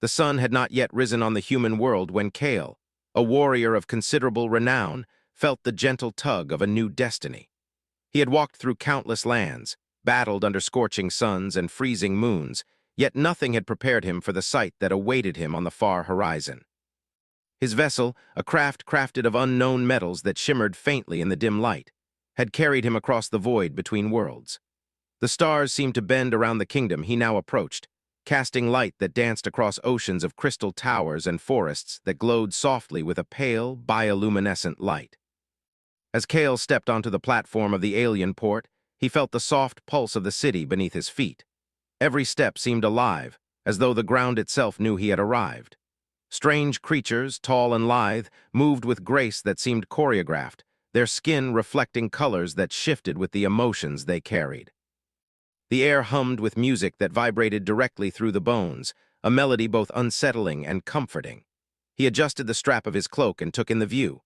The sun had not yet risen on the human world when Kale, a warrior of considerable renown, felt the gentle tug of a new destiny. He had walked through countless lands, battled under scorching suns and freezing moons, yet nothing had prepared him for the sight that awaited him on the far horizon. His vessel, a craft crafted of unknown metals that shimmered faintly in the dim light, had carried him across the void between worlds. The stars seemed to bend around the kingdom he now approached, casting light that danced across oceans of crystal towers and forests that glowed softly with a pale, bioluminescent light. As Kale stepped onto the platform of the alien port, he felt the soft pulse of the city beneath his feet. Every step seemed alive, as though the ground itself knew he had arrived. Strange creatures, tall and lithe, moved with grace that seemed choreographed, their skin reflecting colors that shifted with the emotions they carried. The air hummed with music that vibrated directly through the bones, a melody both unsettling and comforting. He adjusted the strap of his cloak and took in the view.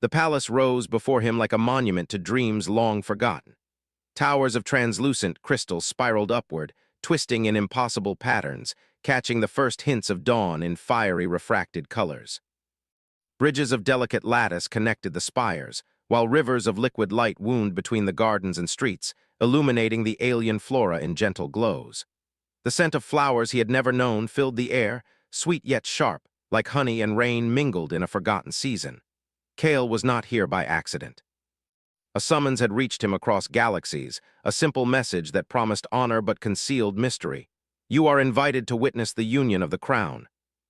The palace rose before him like a monument to dreams long forgotten. Towers of translucent crystal spiraled upward, twisting in impossible patterns, catching the first hints of dawn in fiery refracted colors. Bridges of delicate lattice connected the spires, while rivers of liquid light wound between the gardens and streets, illuminating the alien flora in gentle glows. The scent of flowers he had never known filled the air, sweet yet sharp, like honey and rain mingled in a forgotten season. Kale was not here by accident. A summons had reached him across galaxies, a simple message that promised honor but concealed mystery. You are invited to witness the union of the crown.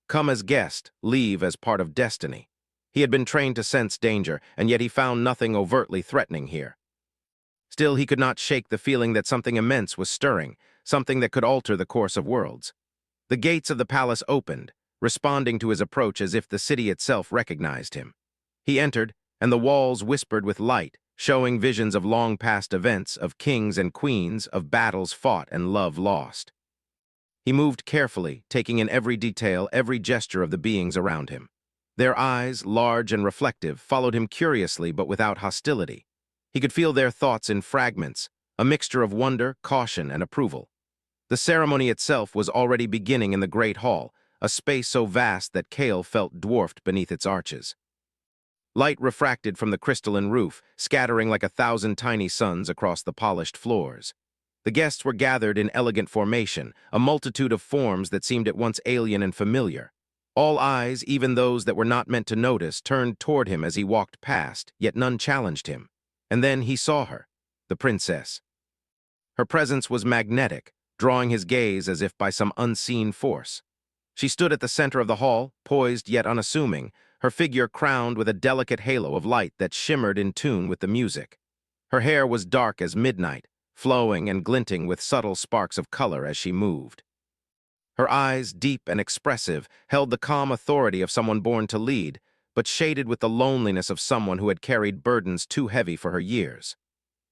Come as guest, leave as part of destiny. He had been trained to sense danger, and yet he found nothing overtly threatening here. Still, he could not shake the feeling that something immense was stirring, something that could alter the course of worlds. The gates of the palace opened, responding to his approach as if the city itself recognized him. He entered, and the walls whispered with light, showing visions of long-past events, of kings and queens, of battles fought and love lost. He moved carefully, taking in every detail, every gesture of the beings around him. Their eyes, large and reflective, followed him curiously but without hostility. He could feel their thoughts in fragments, a mixture of wonder, caution, and approval. The ceremony itself was already beginning in the great hall, a space so vast that Kale felt dwarfed beneath its arches. Light refracted from the crystalline roof, scattering like 1,000 tiny suns across the polished floors. The guests were gathered in elegant formation, a multitude of forms that seemed at once alien and familiar. All eyes, even those that were not meant to notice, turned toward him as he walked past, yet none challenged him. And then he saw her, the princess. Her presence was magnetic, drawing his gaze as if by some unseen force. She stood at the center of the hall, poised yet unassuming, her figure crowned with a delicate halo of light that shimmered in tune with the music. Her hair was dark as midnight, flowing and glinting with subtle sparks of color as she moved. Her eyes, deep and expressive, held the calm authority of someone born to lead, but shaded with the loneliness of someone who had carried burdens too heavy for her years.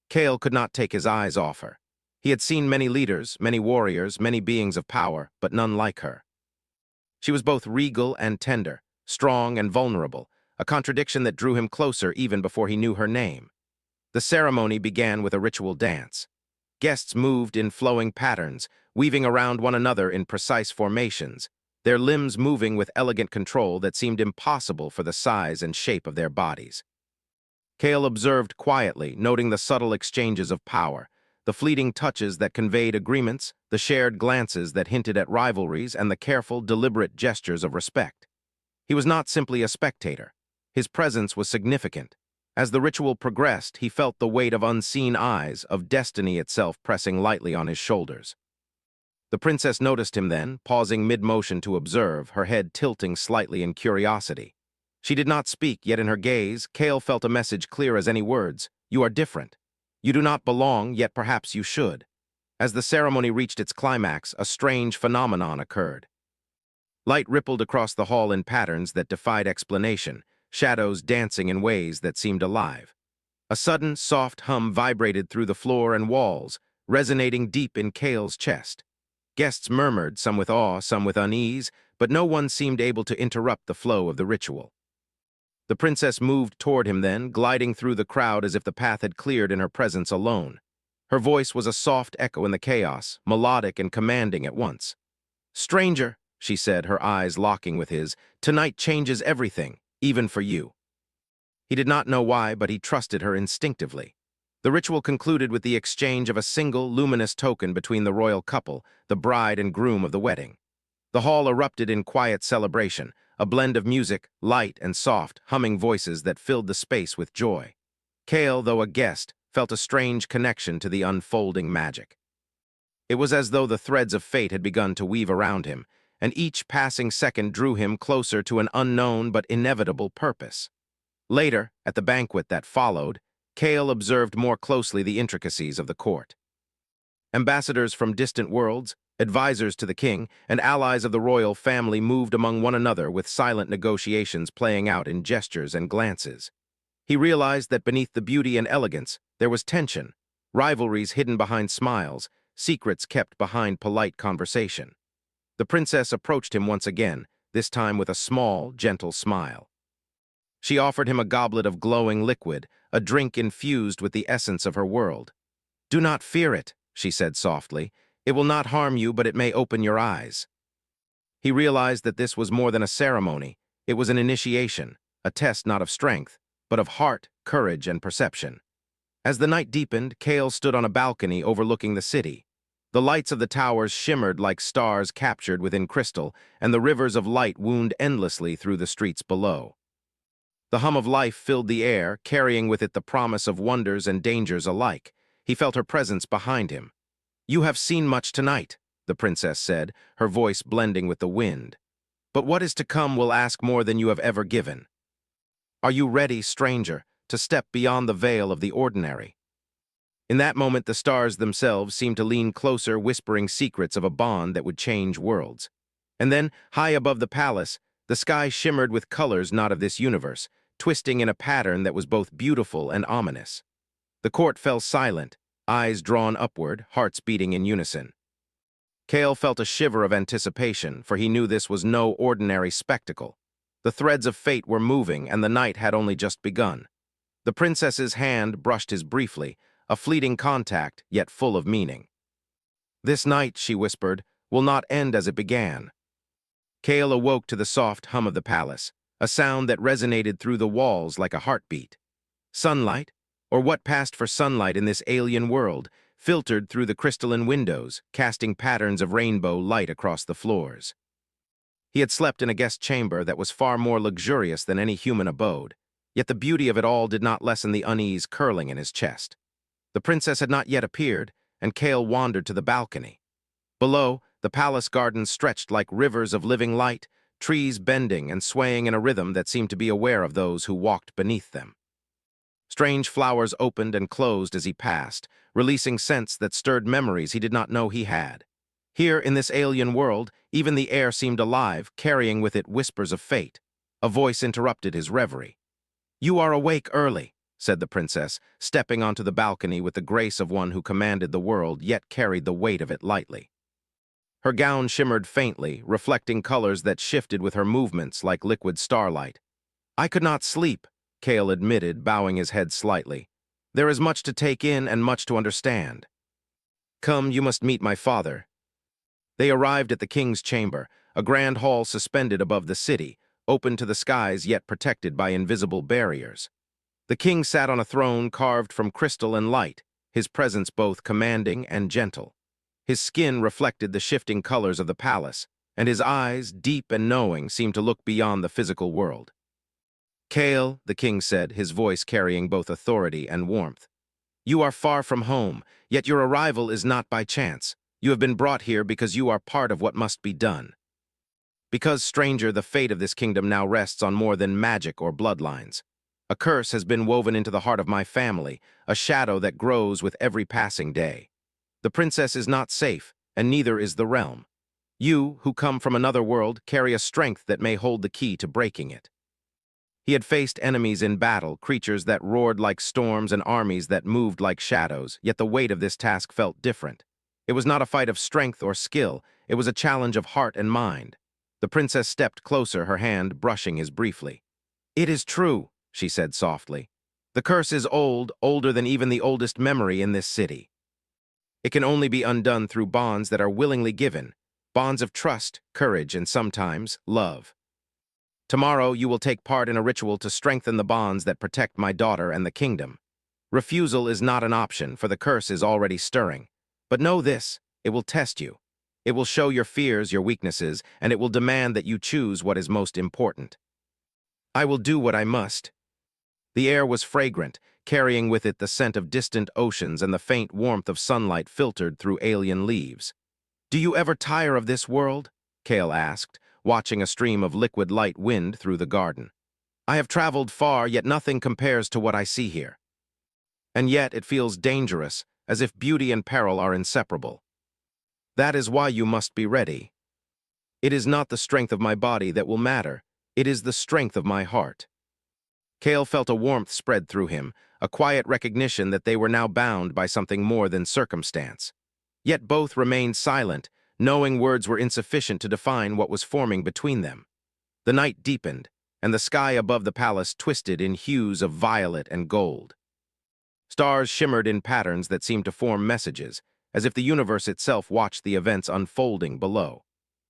Kale could not take his eyes off her. He had seen many leaders, many warriors, many beings of power, but none like her. She was both regal and tender, strong and vulnerable, a contradiction that drew him closer even before he knew her name. The ceremony began with a ritual dance. Guests moved in flowing patterns, weaving around one another in precise formations, their limbs moving with elegant control that seemed impossible for the size and shape of their bodies. Kale observed quietly, noting the subtle exchanges of power, the fleeting touches that conveyed agreements, the shared glances that hinted at rivalries, and the careful, deliberate gestures of respect. He was not simply a spectator. His presence was significant. As the ritual progressed, he felt the weight of unseen eyes, of destiny itself pressing lightly on his shoulders. The princess noticed him then, pausing mid-motion to observe, her head tilting slightly in curiosity. She did not speak, yet in her gaze, Kale felt a message clear as any words. You are different. You do not belong, yet perhaps you should. As the ceremony reached its climax, a strange phenomenon occurred. Light rippled across the hall in patterns that defied explanation, shadows dancing in ways that seemed alive. A sudden, soft hum vibrated through the floor and walls, resonating deep in Kale's chest. Guests murmured, some with awe, some with unease, but no one seemed able to interrupt the flow of the ritual. The princess moved toward him then, gliding through the crowd as if the path had cleared in her presence alone. Her voice was a soft echo in the chaos, melodic and commanding at once. "Stranger," she said, her eyes locking with his. "Tonight changes everything, even for you." He did not know why, but he trusted her instinctively. The ritual concluded with the exchange of a single, luminous token between the royal couple, the bride and groom of the wedding. The hall erupted in quiet celebration, a blend of music, light, and soft, humming voices that filled the space with joy. Cale, though a guest, felt a strange connection to the unfolding magic. It was as though the threads of fate had begun to weave around him, and each passing second drew him closer to an unknown but inevitable purpose. Later, at the banquet that followed, Cale observed more closely the intricacies of the court. Ambassadors from distant worlds, advisors to the king, and allies of the royal family moved among one another with silent negotiations playing out in gestures and glances. He realized that beneath the beauty and elegance, there was tension, rivalries hidden behind smiles, secrets kept behind polite conversation. The princess approached him once again, this time with a small, gentle smile. She offered him a goblet of glowing liquid, a drink infused with the essence of her world. "Do not fear it," she said softly. "It will not harm you, but it may open your eyes." He realized that this was more than a ceremony. It was an initiation, a test not of strength, but of heart, courage, and perception. As the night deepened, Cale stood on a balcony overlooking the city. The lights of the towers shimmered like stars captured within crystal, and the rivers of light wound endlessly through the streets below. The hum of life filled the air, carrying with it the promise of wonders and dangers alike. He felt her presence behind him. "You have seen much tonight," the princess said, her voice blending with the wind. "But what is to come will ask more than you have ever given. Are you ready, stranger, to step beyond the veil of the ordinary?" In that moment, the stars themselves seemed to lean closer, whispering secrets of a bond that would change worlds. And then, high above the palace, the sky shimmered with colors not of this universe, twisting in a pattern that was both beautiful and ominous. The court fell silent, eyes drawn upward, hearts beating in unison. Cale felt a shiver of anticipation, for he knew this was no ordinary spectacle. The threads of fate were moving, and the night had only just begun. The princess's hand brushed his briefly, a fleeting contact, yet full of meaning. "This night," she whispered, "will not end as it began." Cale awoke to the soft hum of the palace, a sound that resonated through the walls like a heartbeat. Sunlight, or what passed for sunlight in this alien world, filtered through the crystalline windows, casting patterns of rainbow light across the floors. He had slept in a guest chamber that was far more luxurious than any human abode, yet the beauty of it all did not lessen the unease curling in his chest. The princess had not yet appeared, and Cale wandered to the balcony. Below, the palace gardens stretched like rivers of living light, trees bending and swaying in a rhythm that seemed to be aware of those who walked beneath them. Strange flowers opened and closed as he passed, releasing scents that stirred memories he did not know he had. Here, in this alien world, even the air seemed alive, carrying with it whispers of fate. A voice interrupted his reverie. "You are awake early," said the princess, stepping onto the balcony with the grace of one who commanded the world, yet carried the weight of it lightly. Her gown shimmered faintly, reflecting colors that shifted with her movements like liquid starlight. "I could not sleep," Cale admitted, bowing his head slightly. "There is much to take in and much to understand." "Come, you must meet my father." They arrived at the king's chamber, a grand hall suspended above the city, open to the skies yet protected by invisible barriers. The king sat on a throne carved from crystal and light, his presence both commanding and gentle. His skin reflected the shifting colors of the palace, and his eyes, deep and knowing, seemed to look beyond the physical world. "Cale," the king said, his voice carrying both authority and warmth, "you are far from home, yet your arrival is not by chance. You have been brought here because you are part of what must be done. Because, stranger, the fate of this kingdom now rests on more than magic or bloodlines. A curse has been woven into the heart of my family, a shadow that grows with every passing day. The princess is not safe, and neither is the realm. You, who come from another world, carry a strength that may hold the key to breaking it." He had faced enemies in battle, creatures that roared like storms and armies that moved like shadows, yet the weight of this task felt different. It was not a fight of strength or skill, it was a challenge of heart and mind. The princess stepped closer, her hand brushing his briefly. "It is true," she said softly. "The curse is old, older than even the oldest memory in this city. It can only be undone through bonds that are willingly given. bonds of trust, courage, and sometimes love. Tomorrow you will take part in a ritual to strengthen the bonds that protect my daughter and the kingdom. Refusal is not an option, for the curse is already stirring. But know this, it will test you. It will show your fears, your weaknesses, and it will demand that you choose what is most important. I will do what I must. The air was fragrant, carrying with it the scent of distant oceans and the faint warmth of sunlight filtered through alien leaves. Do you ever tire of this world? Kale asked, watching a stream of liquid light wind through the garden. I have traveled far, yet nothing compares to what I see here. And yet it feels dangerous, as if beauty and peril are inseparable. That is why you must be ready. It is not the strength of my body that will matter, it is the strength of my heart. Kale felt a warmth spread through him, a quiet recognition that they were now bound by something more than circumstance. Yet both remained silent, knowing words were insufficient to define what was forming between them. The night deepened, and the sky above the palace twisted in hues of violet and gold. Stars shimmered in patterns that seemed to form messages, as if the universe itself watched the events unfolding below.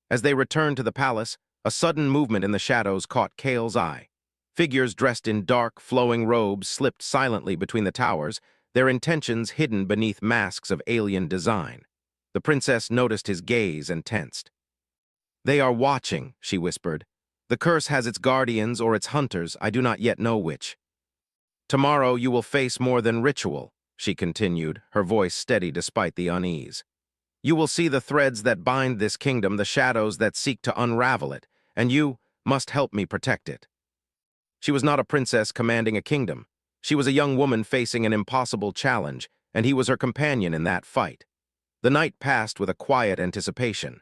As they returned to the palace, a sudden movement in the shadows caught Kale's eye. Figures dressed in dark, flowing robes slipped silently between the towers, their intentions hidden beneath masks of alien design. The princess noticed his gaze and tensed. They are watching, she whispered. The curse has its guardians or its hunters, I do not yet know which. Tomorrow you will face more than ritual, she continued, her voice steady despite the unease. You will see the threads that bind this kingdom, the shadows that seek to unravel it, and you must help me protect it. She was not a princess commanding a kingdom. She was a young woman facing an impossible challenge, and he was her companion in that fight. The night passed with a quiet anticipation.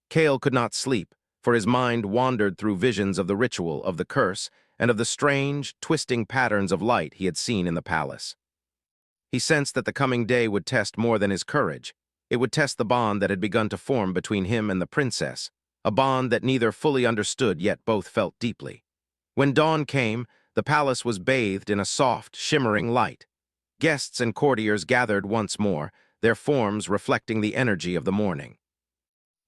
Kale could not sleep, for his mind wandered through visions of the ritual, of the curse, and of the strange, twisting patterns of light he had seen in the palace. He sensed that the coming day would test more than his courage. It would test the bond that had begun to form between him and the princess, a bond that neither fully understood yet both felt deeply. When dawn came, the palace was bathed in a soft, shimmering light. Guests and courtiers gathered once more, their forms reflecting the energy of the morning.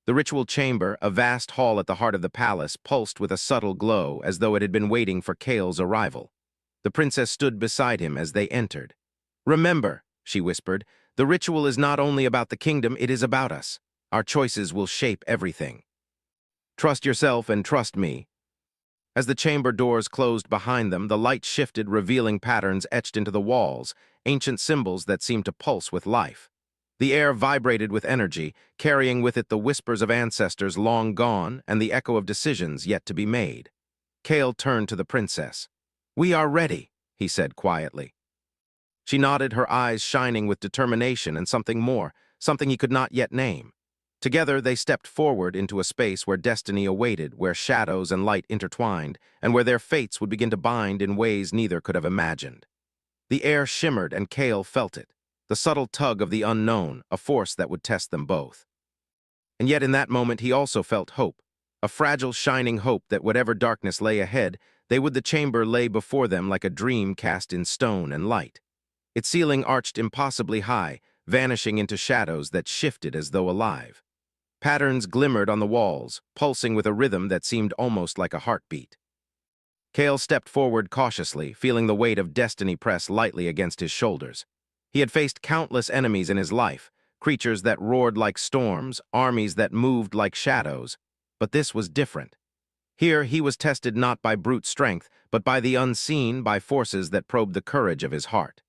The ritual chamber, a vast hall at the heart of the palace, pulsed with a subtle glow as though it had been waiting for Kale's arrival. The princess stood beside him as they entered. Remember, she whispered, the ritual is not only about the kingdom, it is about us. Our choices will shape everything. Trust yourself and trust me. As the chamber doors closed behind them, the light shifted, revealing patterns etched into the walls, ancient symbols that seemed to pulse with life. The air vibrated with energy, carrying with it the whispers of ancestors long gone and the echo of decisions yet to be made. Kale turned to the princess. We are ready, he said quietly. She nodded, her eyes shining with determination and something more, something he could not yet name. Together they stepped forward into a space where destiny awaited, where shadows and light intertwined, and where their fates would begin to bind in ways neither could have imagined. The air shimmered and Kale felt it, the subtle tug of the unknown, a force that would test them both. And yet in that moment he also felt hope, a fragile, shining hope that whatever darkness lay ahead, the chamber lay before them like a dream cast in stone and light. Its ceiling arched impossibly high, vanishing into shadows that shifted as though alive. Patterns glimmered on the walls, pulsing with a rhythm that seemed almost like a heartbeat. Kale stepped forward cautiously, feeling the weight of destiny press lightly against his shoulders. He had faced countless enemies in his life, creatures that roared like storms, armies that moved like shadows. But this was different. Here he was tested not by brute strength, but by the unseen, by forces that probed the courage of his heart.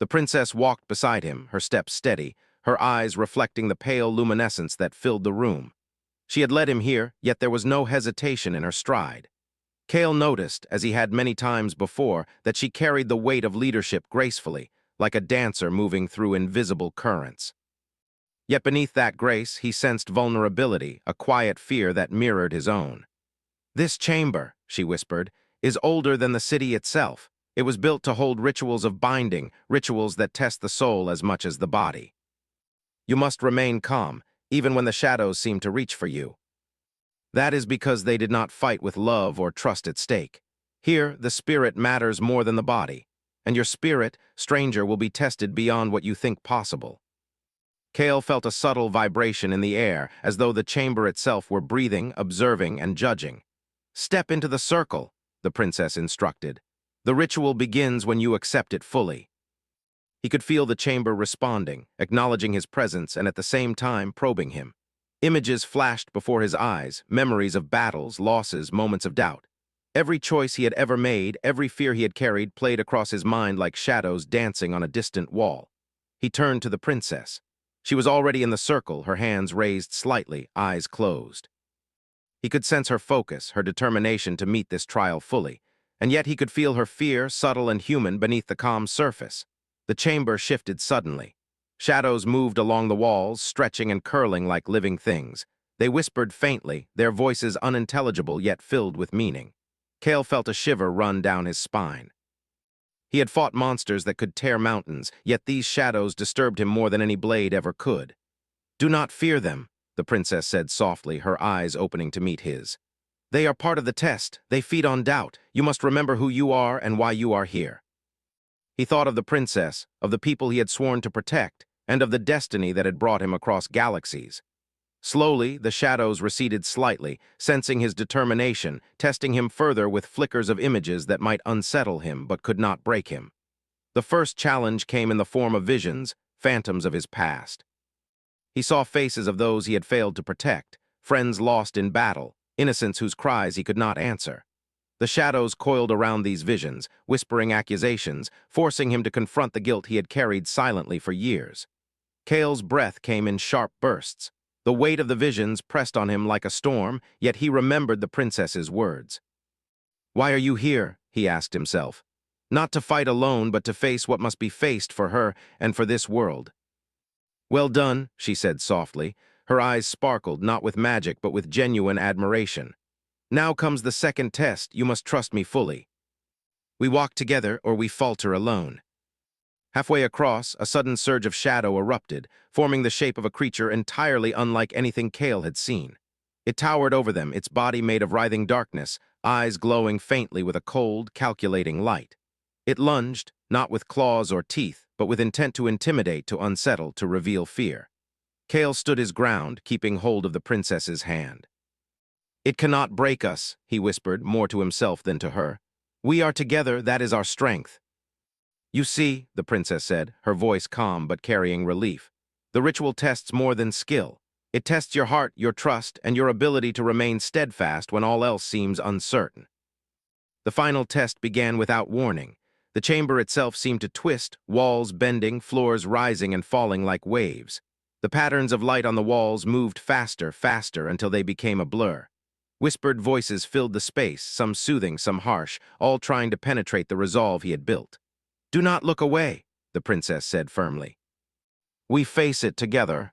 The princess walked beside him, her steps steady, her eyes reflecting the pale luminescence that filled the room. She had led him here, yet there was no hesitation in her stride. Kale noticed, as he had many times before, that she carried the weight of leadership gracefully, like a dancer moving through invisible currents. Yet beneath that grace, he sensed vulnerability, a quiet fear that mirrored his own. This chamber, she whispered, is older than the city itself. It was built to hold rituals of binding, rituals that test the soul as much as the body. You must remain calm, even when the shadows seem to reach for you. That is because they did not fight with love or trust at stake. Here, the spirit matters more than the body, and your spirit, stranger, will be tested beyond what you think possible. Kale felt a subtle vibration in the air, as though the chamber itself were breathing, observing, and judging. "Step into the circle," the princess instructed. "The ritual begins when you accept it fully." He could feel the chamber responding, acknowledging his presence and at the same time probing him. Images flashed before his eyes, memories of battles, losses, moments of doubt. Every choice he had ever made, every fear he had carried, played across his mind like shadows dancing on a distant wall. He turned to the princess. She was already in the circle, her hands raised slightly, eyes closed. He could sense her focus, her determination to meet this trial fully, and yet he could feel her fear, subtle and human, beneath the calm surface. The chamber shifted suddenly. Shadows moved along the walls, stretching and curling like living things. They whispered faintly, their voices unintelligible yet filled with meaning. Kale felt a shiver run down his spine. He had fought monsters that could tear mountains, yet these shadows disturbed him more than any blade ever could. "Do not fear them," the princess said softly, her eyes opening to meet his. "They are part of the test. They feed on doubt. You must remember who you are and why you are here." He thought of the princess, of the people he had sworn to protect, and of the destiny that had brought him across galaxies. Slowly, the shadows receded slightly, sensing his determination, testing him further with flickers of images that might unsettle him but could not break him. The first challenge came in the form of visions, phantoms of his past. He saw faces of those he had failed to protect, friends lost in battle, innocents whose cries he could not answer. The shadows coiled around these visions, whispering accusations, forcing him to confront the guilt he had carried silently for years. Kale's breath came in sharp bursts. The weight of the visions pressed on him like a storm, yet he remembered the princess's words. "Why are you here?" he asked himself. "Not to fight alone, but to face what must be faced for her and for this world." "Well done," she said softly. Her eyes sparkled, not with magic, but with genuine admiration. "Now comes the second test. You must trust me fully. We walk together or we falter alone." Halfway across, a sudden surge of shadow erupted, forming the shape of a creature entirely unlike anything Kale had seen. It towered over them, its body made of writhing darkness, eyes glowing faintly with a cold, calculating light. It lunged, not with claws or teeth, but with intent to intimidate, to unsettle, to reveal fear. Kale stood his ground, keeping hold of the princess's hand. "It cannot break us," he whispered, more to himself than to her. "We are together, that is our strength." "You see," the princess said, her voice calm but carrying relief, "the ritual tests more than skill. It tests your heart, your trust, and your ability to remain steadfast when all else seems uncertain." The final test began without warning. The chamber itself seemed to twist, walls bending, floors rising and falling like waves. The patterns of light on the walls moved faster, faster, until they became a blur. Whispered voices filled the space, some soothing, some harsh, all trying to penetrate the resolve he had built. "Do not look away," the princess said firmly. "We face it together."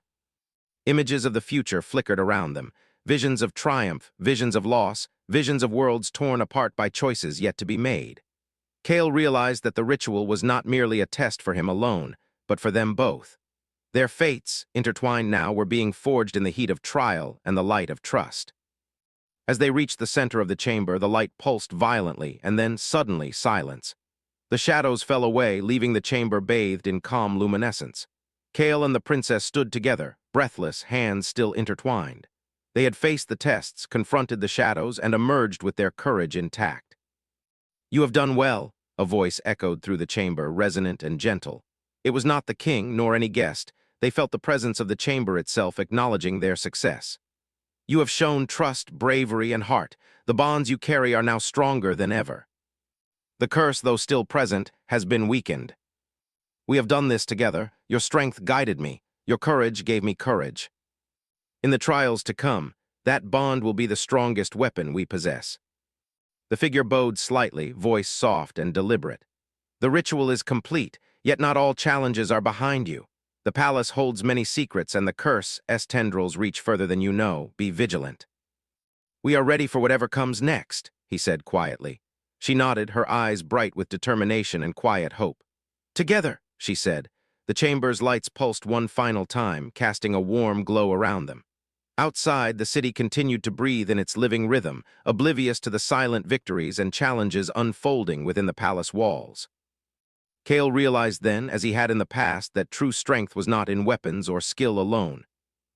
Images of the future flickered around them, visions of triumph, visions of loss, visions of worlds torn apart by choices yet to be made. Kale realized that the ritual was not merely a test for him alone, but for them both. Their fates, intertwined now, were being forged in the heat of trial and the light of trust. As they reached the center of the chamber, the light pulsed violently, and then, suddenly, silence. The shadows fell away, leaving the chamber bathed in calm luminescence. Kale and the princess stood together, breathless, hands still intertwined. They had faced the tests, confronted the shadows, and emerged with their courage intact. "You have done well," a voice echoed through the chamber, resonant and gentle. It was not the king, nor any guest. They felt the presence of the chamber itself acknowledging their success. "You have shown trust, bravery, and heart. The bonds you carry are now stronger than ever. The curse, though still present, has been weakened. We have done this together. Your strength guided me. Your courage gave me courage. In the trials to come, that bond will be the strongest weapon we possess." The figure bowed slightly, voice soft and deliberate. "The ritual is complete, yet not all challenges are behind you. The palace holds many secrets, and the curse's tendrils reach further than you know. Be vigilant." "We are ready for whatever comes next," he said quietly. She nodded, her eyes bright with determination and quiet hope. "Together," she said. The chamber's lights pulsed one final time, casting a warm glow around them. Outside, the city continued to breathe in its living rhythm, oblivious to the silent victories and challenges unfolding within the palace walls. Kale realized then, as he had in the past, that true strength was not in weapons or skill alone.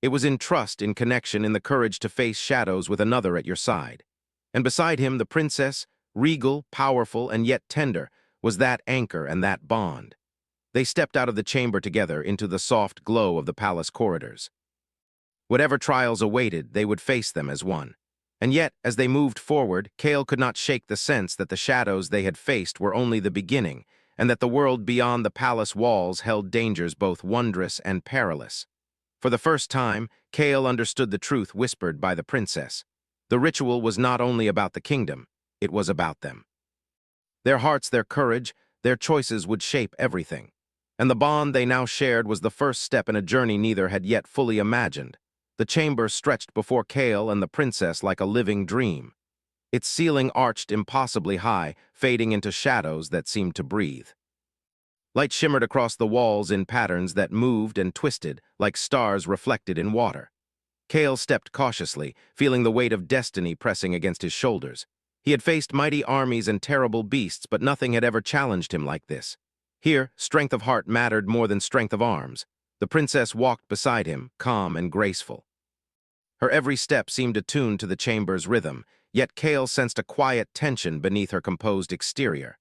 It was in trust, in connection, in the courage to face shadows with another at your side. And beside him, the princess, regal, powerful, and yet tender, was that anchor and that bond. They stepped out of the chamber together into the soft glow of the palace corridors. Whatever trials awaited, they would face them as one. And yet, as they moved forward, Kale could not shake the sense that the shadows they had faced were only the beginning, and that the world beyond the palace walls held dangers both wondrous and perilous. For the first time, Kale understood the truth whispered by the princess. The ritual was not only about the kingdom, it was about them. Their hearts, their courage, their choices would shape everything. And the bond they now shared was the first step in a journey neither had yet fully imagined. The chamber stretched before Kale and the princess like a living dream. Its ceiling arched impossibly high, fading into shadows that seemed to breathe. Light shimmered across the walls in patterns that moved and twisted like stars reflected in water. Kale stepped cautiously, feeling the weight of destiny pressing against his shoulders. He had faced mighty armies and terrible beasts, but nothing had ever challenged him like this. Here, strength of heart mattered more than strength of arms. The princess walked beside him, calm and graceful. Her every step seemed attuned to the chamber's rhythm, yet Kale sensed a quiet tension beneath her composed exterior.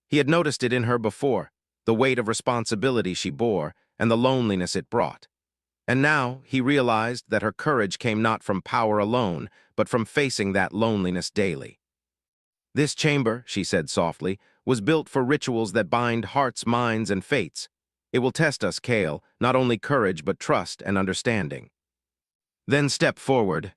He had noticed it in her before, the weight of responsibility she bore and the loneliness it brought. And now he realized that her courage came not from power alone, but from facing that loneliness daily. "This chamber," she said softly, "was built for rituals that bind hearts, minds, and fates. It will test us, Kale, not only courage but trust and understanding." "Then step forward."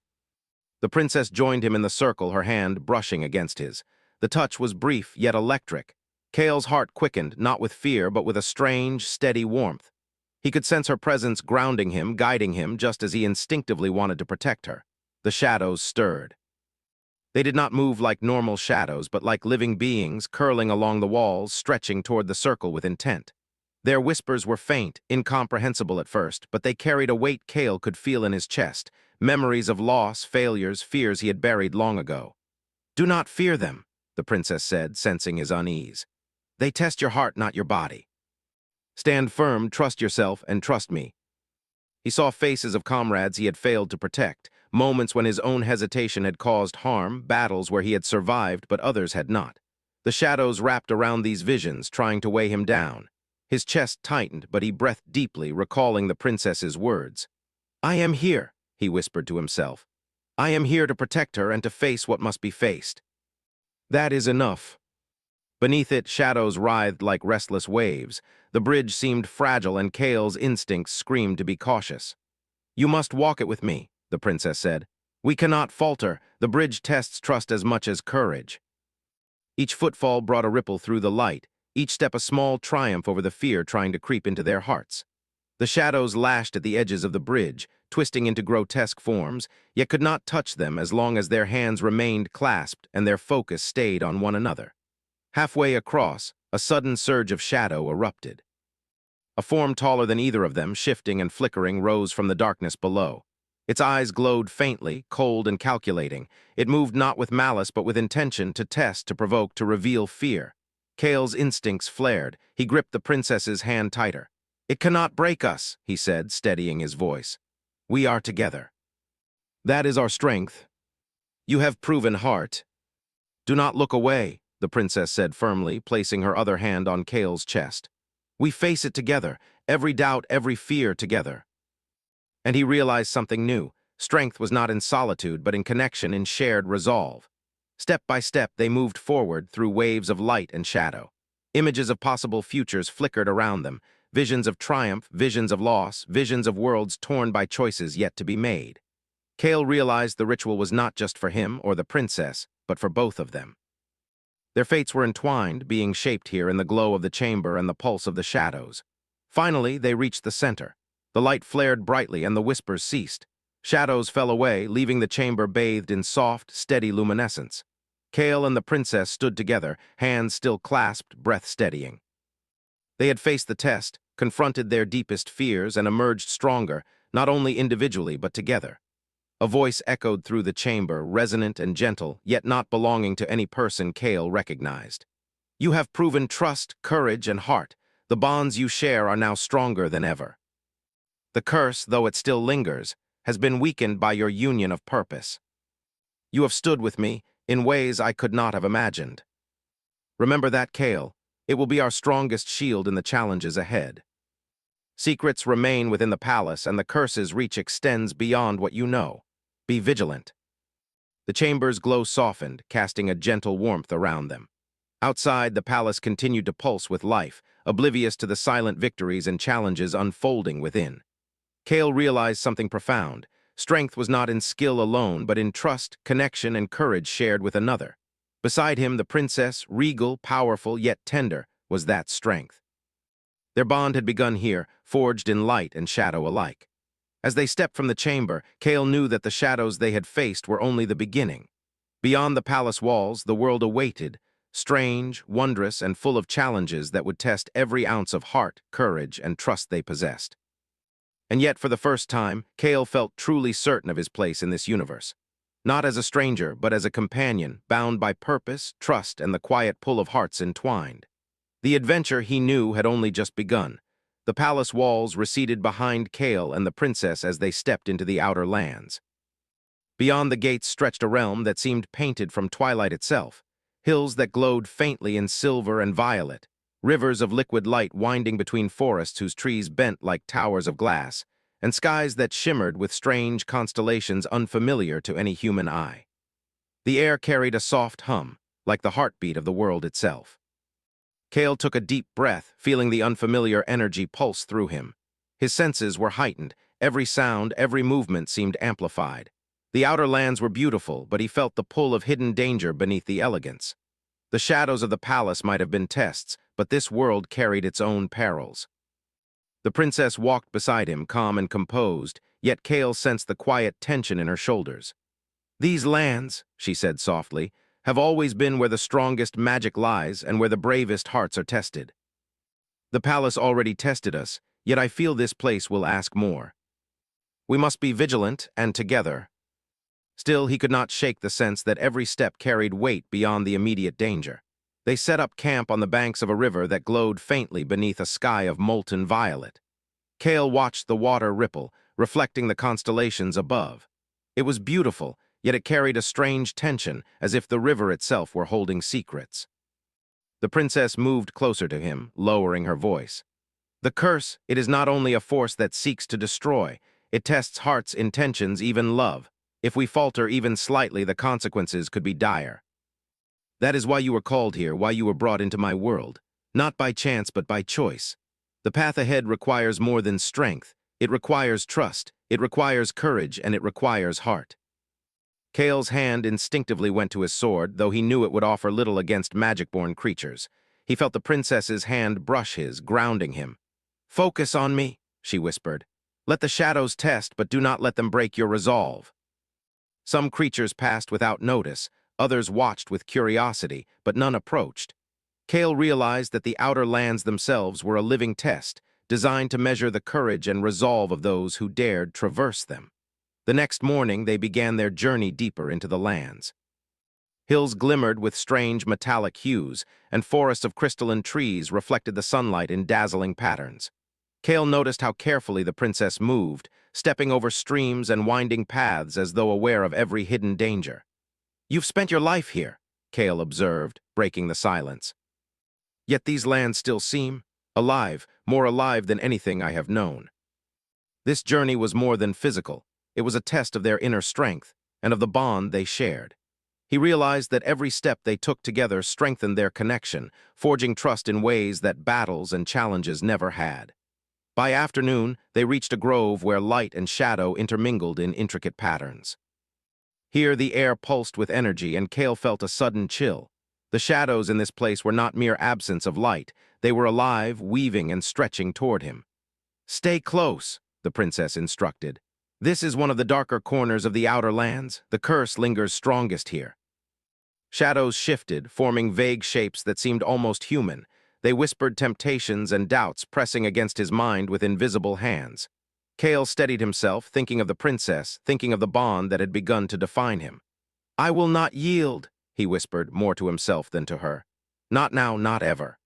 The princess joined him in the circle, her hand brushing against his. The touch was brief, yet electric. Kale's heart quickened, not with fear, but with a strange, steady warmth. He could sense her presence grounding him, guiding him, just as he instinctively wanted to protect her. The shadows stirred. They did not move like normal shadows, but like living beings, curling along the walls, stretching toward the circle with intent. Their whispers were faint, incomprehensible at first, but they carried a weight Kale could feel in his chest, memories of loss, failures, fears he had buried long ago. "Do not fear them," the princess said, sensing his unease. "They test your heart, not your body. Stand firm, trust yourself, and trust me." He saw faces of comrades he had failed to protect, moments when his own hesitation had caused harm, battles where he had survived but others had not. The shadows wrapped around these visions, trying to weigh him down. His chest tightened, but he breathed deeply, recalling the princess's words. "I am here," he whispered to himself. "I am here to protect her and to face what must be faced. That is enough." Beneath it, shadows writhed like restless waves. The bridge seemed fragile, and Kale's instincts screamed to be cautious. "You must walk it with me," the princess said. "We cannot falter. The bridge tests trust as much as courage." Each footfall brought a ripple through the light, each step a small triumph over the fear trying to creep into their hearts. The shadows lashed at the edges of the bridge, twisting into grotesque forms, yet could not touch them as long as their hands remained clasped and their focus stayed on one another. Halfway across, a sudden surge of shadow erupted. A form taller than either of them, shifting and flickering, rose from the darkness below. Its eyes glowed faintly, cold and calculating. It moved not with malice but with intention, to test, to provoke, to reveal fear. Kale's instincts flared. He gripped the princess's hand tighter. "It cannot break us," he said, steadying his voice. "We are together. That is our strength. You have proven heart. Do not look away," the princess said firmly, placing her other hand on Kale's chest. "We face it together, every doubt, every fear together." And he realized something new. Strength was not in solitude, but in connection, in shared resolve. Step by step, they moved forward through waves of light and shadow. Images of possible futures flickered around them, visions of triumph, visions of loss, visions of worlds torn by choices yet to be made. Kale realized the ritual was not just for him or the princess, but for both of them. Their fates were entwined, being shaped here in the glow of the chamber and the pulse of the shadows. Finally, they reached the center. The light flared brightly and the whispers ceased. Shadows fell away, leaving the chamber bathed in soft, steady luminescence. Kale and the princess stood together, hands still clasped, breath steadying. They had faced the test, confronted their deepest fears, and emerged stronger, not only individually but together. A voice echoed through the chamber, resonant and gentle, yet not belonging to any person Kale recognized. You have proven trust, courage, and heart. The bonds you share are now stronger than ever. The curse, though it still lingers, has been weakened by your union of purpose. You have stood with me in ways I could not have imagined. Remember that, Kale. It will be our strongest shield in the challenges ahead. Secrets remain within the palace, and the curse's reach extends beyond what you know. Be vigilant. The chamber's glow softened, casting a gentle warmth around them. Outside, the palace continued to pulse with life, oblivious to the silent victories and challenges unfolding within. Kale realized something profound. Strength was not in skill alone, but in trust, connection, and courage shared with another. Beside him, the princess, regal, powerful, yet tender, was that strength. Their bond had begun here, forged in light and shadow alike. As they stepped from the chamber, Kale knew that the shadows they had faced were only the beginning. Beyond the palace walls, the world awaited, strange, wondrous, and full of challenges that would test every ounce of heart, courage, and trust they possessed. And yet, for the first time, Kale felt truly certain of his place in this universe. Not as a stranger, but as a companion, bound by purpose, trust, and the quiet pull of hearts entwined. The adventure, he knew, had only just begun. The palace walls receded behind Kale and the princess as they stepped into the outer lands. Beyond the gates stretched a realm that seemed painted from twilight itself, hills that glowed faintly in silver and violet, rivers of liquid light winding between forests whose trees bent like towers of glass, and skies that shimmered with strange constellations unfamiliar to any human eye. The air carried a soft hum, like the heartbeat of the world itself. Kale took a deep breath, feeling the unfamiliar energy pulse through him. His senses were heightened. Every sound, every movement seemed amplified. The outer lands were beautiful, but he felt the pull of hidden danger beneath the elegance. The shadows of the palace might have been tests, but this world carried its own perils. The princess walked beside him, calm and composed, yet Kale sensed the quiet tension in her shoulders. "These lands," she said softly, "have always been where the strongest magic lies and where the bravest hearts are tested. The palace already tested us, yet I feel this place will ask more. We must be vigilant and together." Still, he could not shake the sense that every step carried weight beyond the immediate danger. They set up camp on the banks of a river that glowed faintly beneath a sky of molten violet. Kale watched the water ripple, reflecting the constellations above. It was beautiful, yet it carried a strange tension, as if the river itself were holding secrets. The princess moved closer to him, lowering her voice. "The curse, it is not only a force that seeks to destroy, it tests hearts, intentions, even love. If we falter even slightly, the consequences could be dire. That is why you were called here, why you were brought into my world. Not by chance, but by choice. The path ahead requires more than strength. It requires trust, it requires courage, and it requires heart." Kale's hand instinctively went to his sword, though he knew it would offer little against magic-born creatures. He felt the princess's hand brush his, grounding him. "Focus on me," she whispered. "Let the shadows test, but do not let them break your resolve." Some creatures passed without notice, others watched with curiosity, but none approached. Kale realized that the outer lands themselves were a living test, designed to measure the courage and resolve of those who dared traverse them. The next morning, they began their journey deeper into the lands. Hills glimmered with strange metallic hues, and forests of crystalline trees reflected the sunlight in dazzling patterns. Kale noticed how carefully the princess moved, stepping over streams and winding paths as though aware of every hidden danger. "You've spent your life here," Kale observed, breaking the silence. "Yet these lands still seem alive, more alive than anything I have known." This journey was more than physical. It was a test of their inner strength and of the bond they shared. He realized that every step they took together strengthened their connection, forging trust in ways that battles and challenges never had. By afternoon, they reached a grove where light and shadow intermingled in intricate patterns. Here the air pulsed with energy, and Kale felt a sudden chill. The shadows in this place were not mere absence of light. They were alive, weaving and stretching toward him. "Stay close," the princess instructed. "This is one of the darker corners of the outer lands. The curse lingers strongest here." Shadows shifted, forming vague shapes that seemed almost human. They whispered temptations and doubts, pressing against his mind with invisible hands. Kale steadied himself, thinking of the princess, thinking of the bond that had begun to define him. "I will not yield," he whispered, more to himself than to her. Not now, not ever.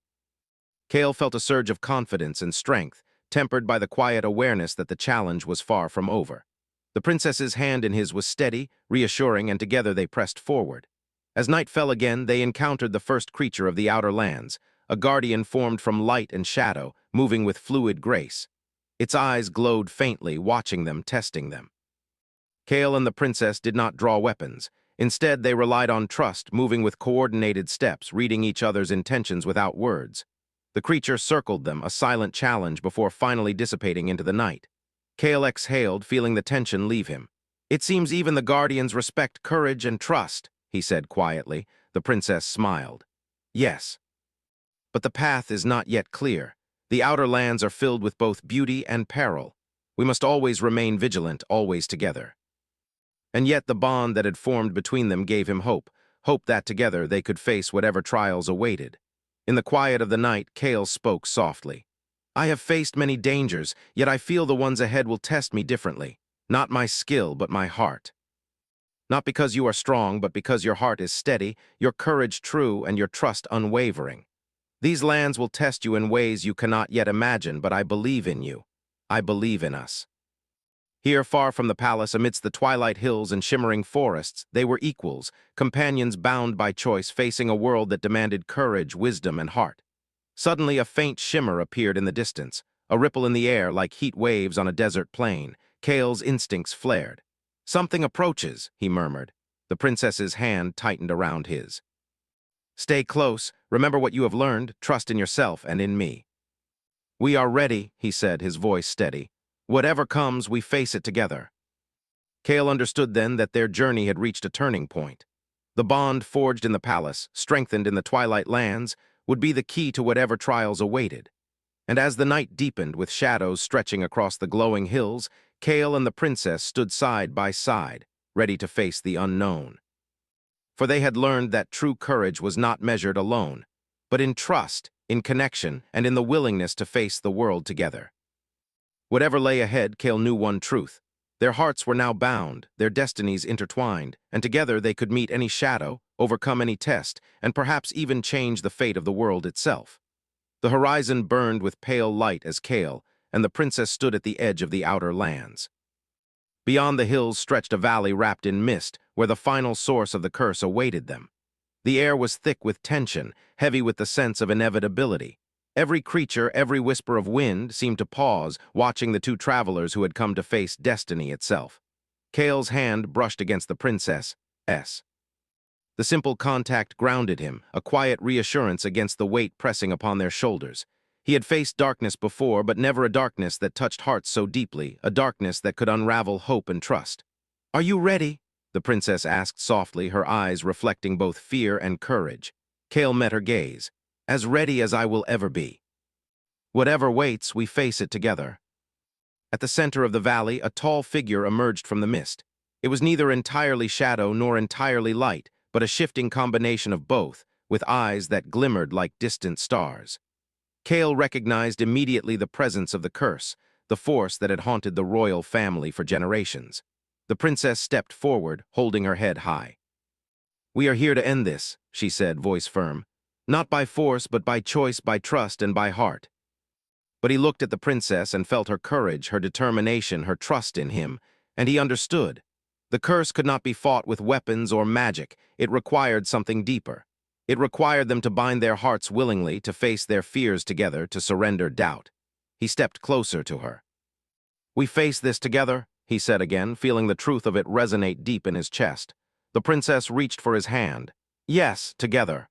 Kale felt a surge of confidence and strength, tempered by the quiet awareness that the challenge was far from over. The princess's hand in his was steady, reassuring, and together they pressed forward. As night fell again, they encountered the first creature of the outer lands, a guardian formed from light and shadow, moving with fluid grace. Its eyes glowed faintly, watching them, testing them. Kale and the princess did not draw weapons. Instead, they relied on trust, moving with coordinated steps, reading each other's intentions without words. The creature circled them, a silent challenge before finally dissipating into the night. Kale exhaled, feeling the tension leave him. "It seems even the guardians respect courage and trust," he said quietly. The princess smiled. "Yes. But the path is not yet clear. The outer lands are filled with both beauty and peril. We must always remain vigilant, always together." And yet the bond that had formed between them gave him hope that together they could face whatever trials awaited. In the quiet of the night, Kale spoke softly. "I have faced many dangers, yet I feel the ones ahead will test me differently. Not my skill, but my heart. Not because you are strong, but because your heart is steady, your courage true, and your trust unwavering. These lands will test you in ways you cannot yet imagine, but I believe in you. I believe in us." Here, far from the palace, amidst the twilight hills and shimmering forests, they were equals, companions bound by choice, facing a world that demanded courage, wisdom, and heart. Suddenly, a faint shimmer appeared in the distance, a ripple in the air like heat waves on a desert plain. Kale's instincts flared. "Something approaches," he murmured. The princess's hand tightened around his. "Stay close, remember what you have learned, trust in yourself and in me." "We are ready," he said, his voice steady. "Whatever comes, we face it together." Kale understood then that their journey had reached a turning point. The bond forged in the palace, strengthened in the twilight lands, would be the key to whatever trials awaited. And as the night deepened with shadows stretching across the glowing hills, Kale and the princess stood side by side, ready to face the unknown. For they had learned that true courage was not measured alone, but in trust, in connection, and in the willingness to face the world together. Whatever lay ahead, Kale knew one truth. Their hearts were now bound, their destinies intertwined, and together they could meet any shadow, overcome any test, and perhaps even change the fate of the world itself. The horizon burned with pale light as Kale and the princess stood at the edge of the outer lands. Beyond the hills stretched a valley wrapped in mist, where the final source of the curse awaited them. The air was thick with tension, heavy with the sense of inevitability. Every creature, every whisper of wind seemed to pause, watching the two travelers who had come to face destiny itself. Kale's hand brushed against the princess's. The simple contact grounded him, a quiet reassurance against the weight pressing upon their shoulders. He had faced darkness before, but never a darkness that touched hearts so deeply, a darkness that could unravel hope and trust. "Are you ready?" the princess asked softly, her eyes reflecting both fear and courage. Kale met her gaze. "As ready as I will ever be. Whatever waits, we face it together." At the center of the valley, a tall figure emerged from the mist. It was neither entirely shadow nor entirely light, but a shifting combination of both, with eyes that glimmered like distant stars. Kale recognized immediately the presence of the curse, the force that had haunted the royal family for generations. The princess stepped forward, holding her head high. "We are here to end this," she said, voice firm. "Not by force, but by choice, by trust, and by heart." But he looked at the princess and felt her courage, her determination, her trust in him, and he understood. The curse could not be fought with weapons or magic. It required something deeper. It required them to bind their hearts willingly, to face their fears together, to surrender doubt. He stepped closer to her. "We face this together," he said again, feeling the truth of it resonate deep in his chest. The princess reached for his hand. "Yes, together."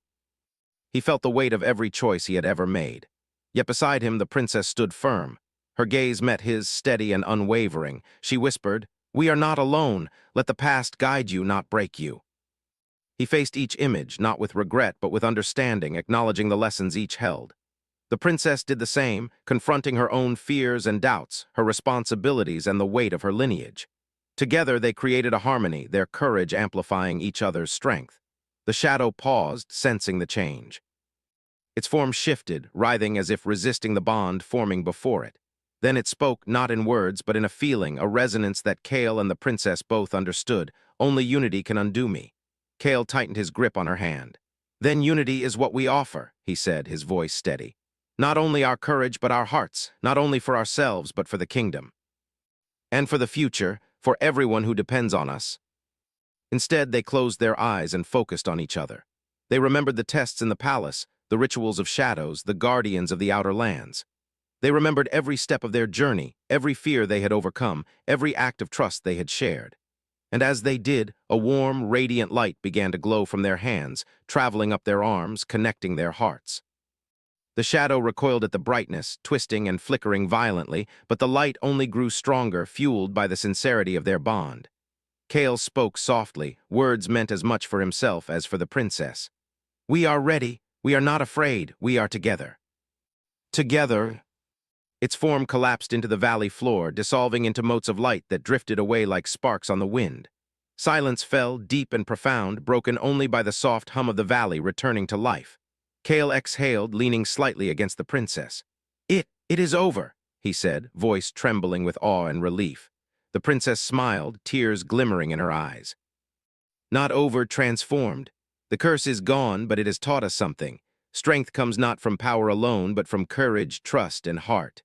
He felt the weight of every choice he had ever made. Yet beside him, the princess stood firm. Her gaze met his, steady and unwavering. She whispered, "We are not alone. Let the past guide you, not break you." He faced each image, not with regret, but with understanding, acknowledging the lessons each held. The princess did the same, confronting her own fears and doubts, her responsibilities and the weight of her lineage. Together they created a harmony, their courage amplifying each other's strength. The shadow paused, sensing the change. Its form shifted, writhing as if resisting the bond forming before it. Then it spoke, not in words, but in a feeling, a resonance that Kale and the princess both understood. "Only unity can undo me." Kale tightened his grip on her hand. Then unity is what we offer, he said, his voice steady. Not only our courage, but our hearts, not only for ourselves, but for the kingdom. And for the future, for everyone who depends on us. Instead, they closed their eyes and focused on each other. They remembered the tests in the palace, the rituals of shadows, the guardians of the outer lands. They remembered every step of their journey, every fear they had overcome, every act of trust they had shared. And as they did, a warm, radiant light began to glow from their hands, traveling up their arms, connecting their hearts. The shadow recoiled at the brightness, twisting and flickering violently, but the light only grew stronger, fueled by the sincerity of their bond. Kale spoke softly, words meant as much for himself as for the princess. "We are ready. We are not afraid. We are together." Together. Its form collapsed into the valley floor, dissolving into motes of light that drifted away like sparks on the wind. Silence fell, deep and profound, broken only by the soft hum of the valley returning to life. Kale exhaled, leaning slightly against the princess. It is over," he said, voice trembling with awe and relief. The princess smiled, tears glimmering in her eyes. "Not over, transformed. The curse is gone, but it has taught us something. Strength comes not from power alone, but from courage, trust, and heart."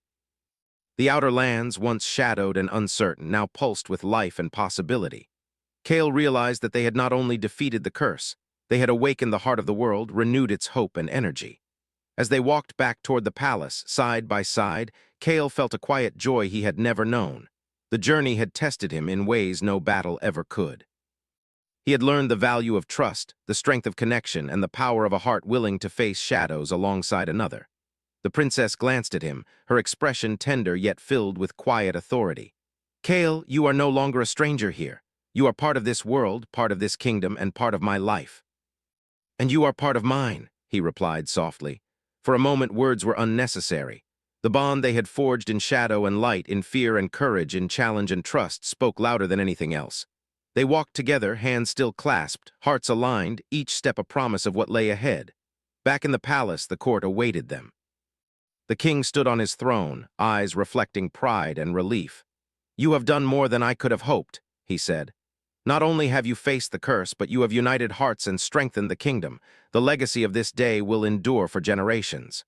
The outer lands, once shadowed and uncertain, now pulsed with life and possibility. Kale realized that they had not only defeated the curse, they had awakened the heart of the world, renewed its hope and energy. As they walked back toward the palace, side by side, Kale felt a quiet joy he had never known. The journey had tested him in ways no battle ever could. He had learned the value of trust, the strength of connection, and the power of a heart willing to face shadows alongside another. The princess glanced at him, her expression tender yet filled with quiet authority. "Kale, you are no longer a stranger here. You are part of this world, part of this kingdom, and part of my life." "And you are part of mine," he replied softly. For a moment, words were unnecessary. The bond they had forged in shadow and light, in fear and courage, in challenge and trust, spoke louder than anything else. They walked together, hands still clasped, hearts aligned, each step a promise of what lay ahead. Back in the palace, the court awaited them. The king stood on his throne, eyes reflecting pride and relief. "You have done more than I could have hoped," he said. "Not only have you faced the curse, but you have united hearts and strengthened the kingdom. The legacy of this day will endure for generations.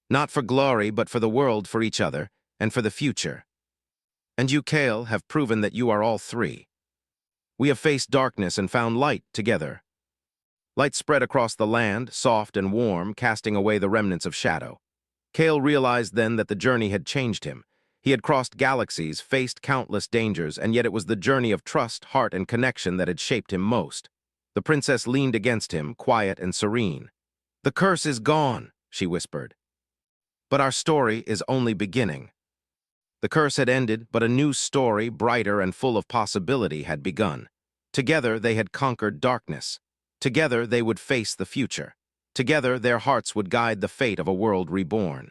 Not for glory, but for the world, for each other, and for the future. And you, Kale, have proven that you are all three. We have faced darkness and found light together." Light spread across the land, soft and warm, casting away the remnants of shadow. Kale realized then that the journey had changed him. He had crossed galaxies, faced countless dangers, and yet it was the journey of trust, heart, and connection that had shaped him most. The princess leaned against him, quiet and serene. "The curse is gone," she whispered. "But our story is only beginning." The curse had ended, but a new story, brighter and full of possibility, had begun. Together they had conquered darkness. Together they would face the future. Together their hearts would guide the fate of a world reborn.